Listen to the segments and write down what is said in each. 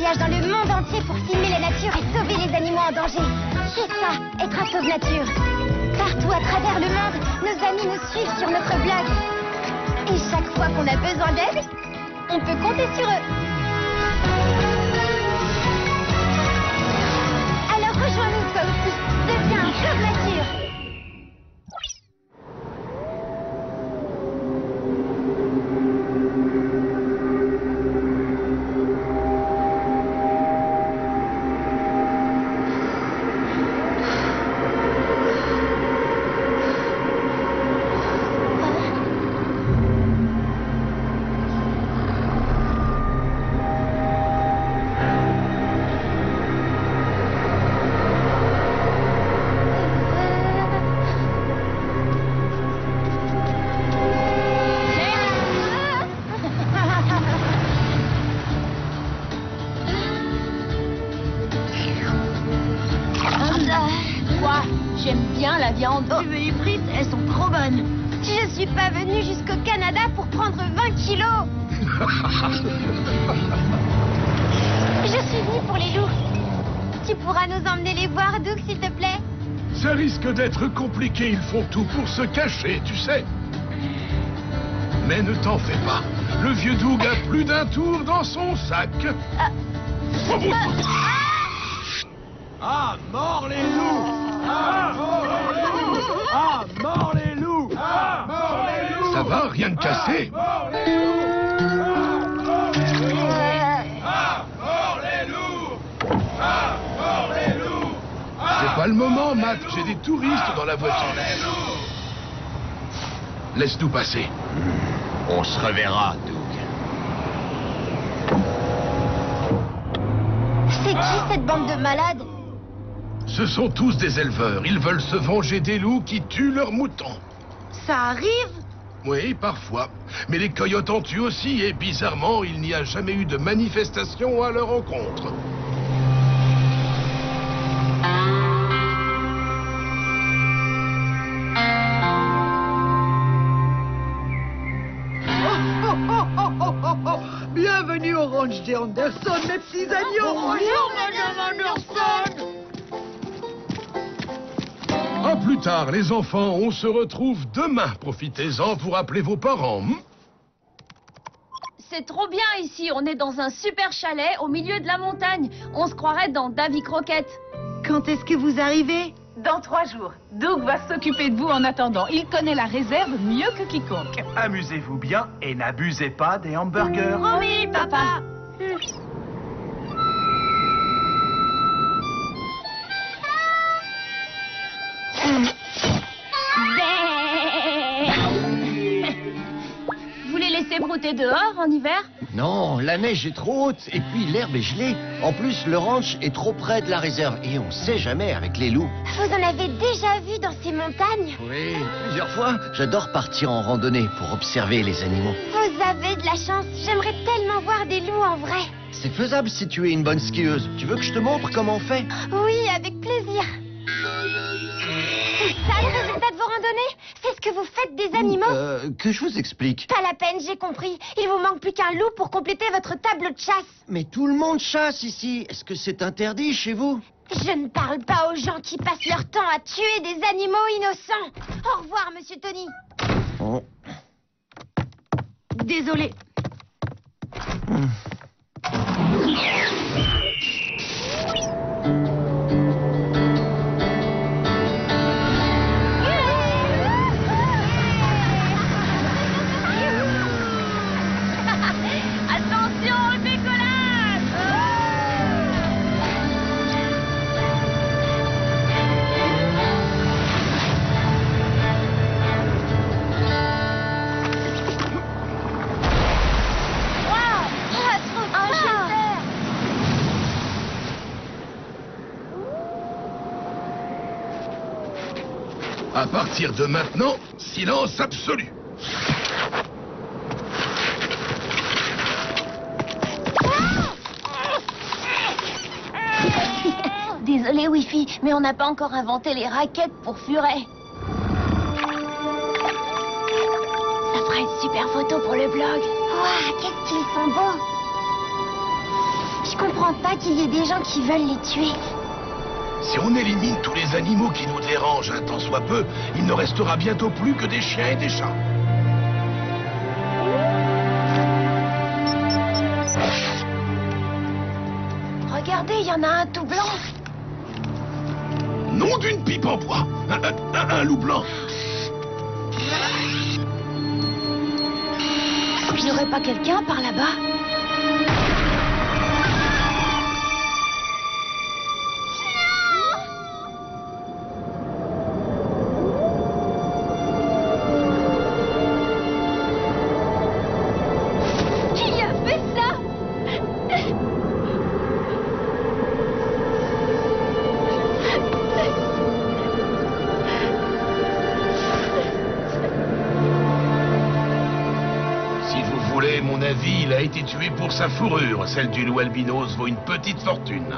voyage dans le monde entier pour filmer la nature et sauver les animaux en danger. C'est ça, être un sauve-nature. Partout à travers le monde, nos amis nous suivent sur notre blog. Et chaque fois qu'on a besoin d'aide, on peut compter sur eux. Alors rejoins-nous toi aussi. Deviens un sauve-nature. J'aime bien la viande. Tu veux les frites? Elles sont trop bonnes. Je suis pas venue jusqu'au Canada pour prendre 20 kilos. Je suis venue pour les loups. Tu pourras nous emmener les voir, Doug, s'il te plaît? Ça risque d'être compliqué, ils font tout pour se cacher, tu sais. Mais ne t'en fais pas. Le vieux Doug a plus d'un tour dans son sac. Ah, mort les loups! Ah, mort les loups! Ah, mort les loups! Ah, mort les loups! Ça va, rien de cassé. Mort les loups! Ah, mort les loups! Ah, mort les loups! C'est pas le moment, Matt. J'ai des touristes dans la voiture. Laisse-nous passer. On se reverra, Doug. C'est qui cette bande de malades? Ce sont tous des éleveurs. Ils veulent se venger des loups qui tuent leurs moutons. Ça arrive? Oui, parfois. Mais les coyotes en tuent aussi et bizarrement, il n'y a jamais eu de manifestation à leur encontre. Bienvenue au ranch des Anderson, mes petits agneaux. Bonjour, Madame Anderson. À plus tard, les enfants. On se retrouve demain. Profitez-en pour appeler vos parents. C'est trop bien ici. On est dans un super chalet au milieu de la montagne. On se croirait dans Davy Croquette. Quand est-ce que vous arrivez? Dans 3 jours. Doug va s'occuper de vous en attendant. Il connaît la réserve mieux que quiconque. Amusez-vous bien et n'abusez pas des hamburgers. Oh oui, papa. Vous les laissez brouter dehors en hiver? Non, la neige est trop haute et puis l'herbe est gelée. En plus, le ranch est trop près de la réserve et on sait jamais avec les loups. Vous en avez déjà vu dans ces montagnes? Oui, plusieurs fois. J'adore partir en randonnée pour observer les animaux. Vous avez de la chance. J'aimerais tellement voir des loups en vrai. C'est faisable si tu es une bonne skieuse. Tu veux que je te montre comment on fait? Oui, avec plaisir. C'est ça le résultat de vos randonnées? C'est ce que vous faites des animaux? Que je vous explique. Pas la peine, j'ai compris. Il vous manque plus qu'un loup pour compléter votre table de chasse. Mais tout le monde chasse ici. Est-ce que c'est interdit chez vous? Je ne parle pas aux gens qui passent leur temps à tuer des animaux innocents. Au revoir, monsieur Tony. Oh. Désolé. Attention au décollage! À partir de maintenant, silence absolu. Désolé, Wifi, mais on n'a pas encore inventé les raquettes pour furet. Ça fera une super photo pour le blog. Ouah, qu'est-ce qu'ils sont beaux. Je comprends pas qu'il y ait des gens qui veulent les tuer. Si on élimine tous les animaux qui nous dérangent un tant soit peu, il ne restera bientôt plus que des chiens et des chats. Regardez, il y en a un tout blanc. Nom d'une pipe en bois. Un loup blanc. Il n'y aurait pas quelqu'un par là-bas? Qui a fait ça? Si vous voulez mon avis, il a été tué pour sa fourrure. Celle du loup albinos vaut une petite fortune.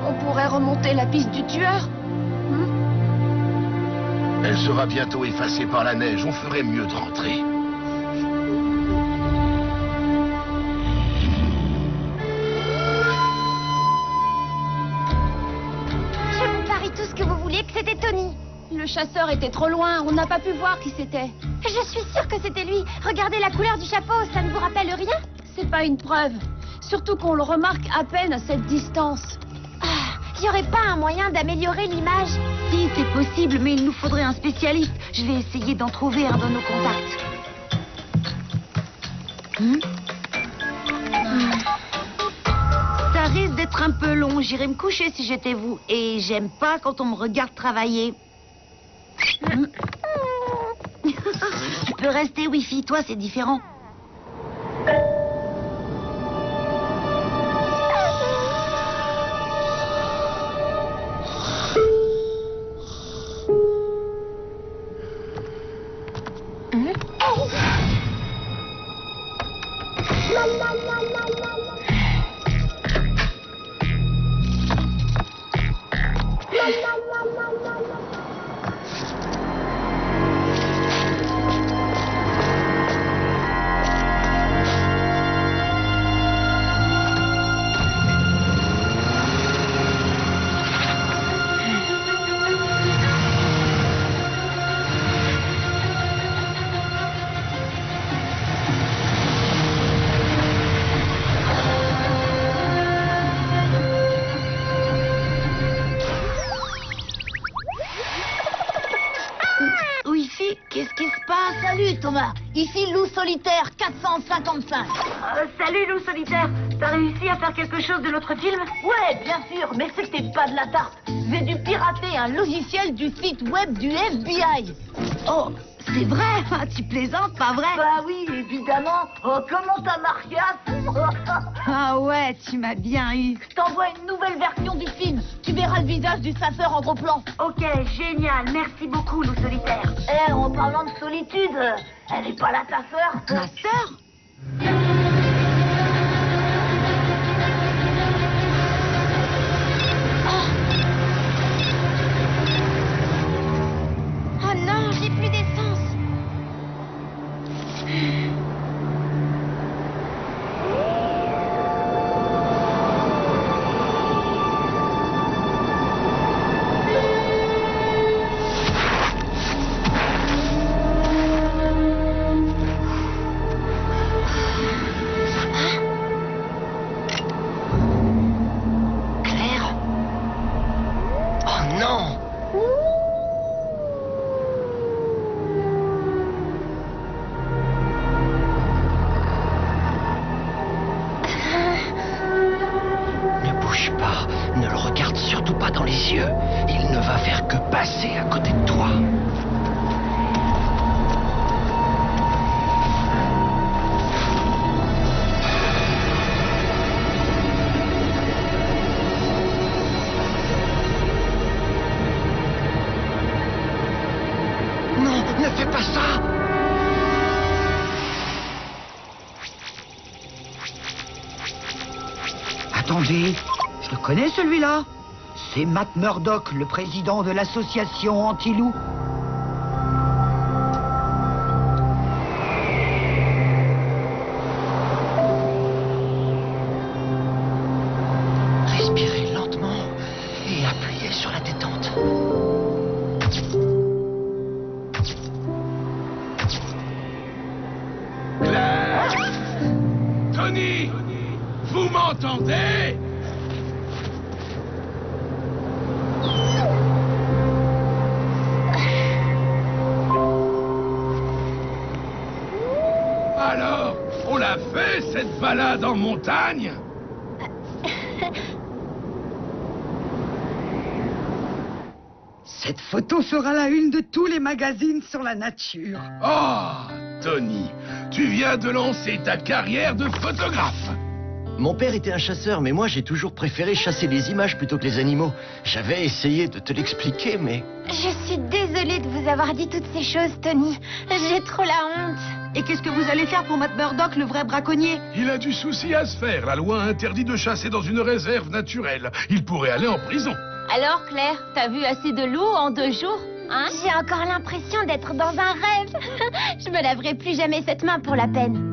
On pourrait remonter la piste du tueur. Elle sera bientôt effacée par la neige. On ferait mieux de rentrer. Je vous parie tout ce que vous voulez que c'était Tony. Le chasseur était trop loin, on n'a pas pu voir qui c'était. Je suis sûre que c'était lui. Regardez la couleur du chapeau, ça ne vous rappelle rien? C'est pas une preuve. Surtout qu'on le remarque à peine à cette distance. Il n'y aurait pas un moyen d'améliorer l'image? Si, c'est possible, mais il nous faudrait un spécialiste. Je vais essayer d'en trouver un dans nos contacts. Ça risque d'être un peu long. J'irai me coucher si j'étais vous. Et j'aime pas quand on me regarde travailler. Tu peux rester, Wi-Fi. Toi, c'est différent. Wi-Fi, qu'est-ce qui se passe? Salut Thomas, ici Loup Solitaire 455. Salut Loup Solitaire, t'as réussi à faire quelque chose de notre film? Ouais, bien sûr, mais c'était pas de la tarte. J'ai dû pirater un logiciel du site web du FBI. Oh, c'est vrai? Tu plaisantes, pas vrai? Bah oui, évidemment. Oh, comment t'as marqué à fond? Ah ouais, tu m'as bien eu. Je t'envoie une nouvelle version du film. Tu verras le visage du chasseur en gros plan. Ok, génial. Merci beaucoup, Loup Solitaire. Eh, en parlant de solitude, elle est pas là ta sœur? Ma sœur? Oh non, j'ai plus d'essence. Claire? Oh non! Ne bouge pas, ne le regarde surtout pas dans les yeux. Il ne va faire que passer à côté de toi. Non, ne fais pas ça! Attendez, je le connais celui-là. C'est Matt Murdock, le président de l'association Anti-Loup. m'entendez? Alors, on l'a fait, cette balade en montagne? Cette photo fera la une de tous les magazines sur la nature. Oh, Tony, tu viens de lancer ta carrière de photographe. Mon père était un chasseur, mais moi j'ai toujours préféré chasser les images plutôt que les animaux. J'avais essayé de te l'expliquer, mais... Je suis désolée de vous avoir dit toutes ces choses, Tony. J'ai trop la honte. Et qu'est-ce que vous allez faire pour Matt Murdock, le vrai braconnier? Il a du souci à se faire. La loi interdit de chasser dans une réserve naturelle. Il pourrait aller en prison. Alors, Claire, t'as vu assez de loups en 2 jours, hein? J'ai encore l'impression d'être dans un rêve. Je me laverai plus jamais cette main pour la peine.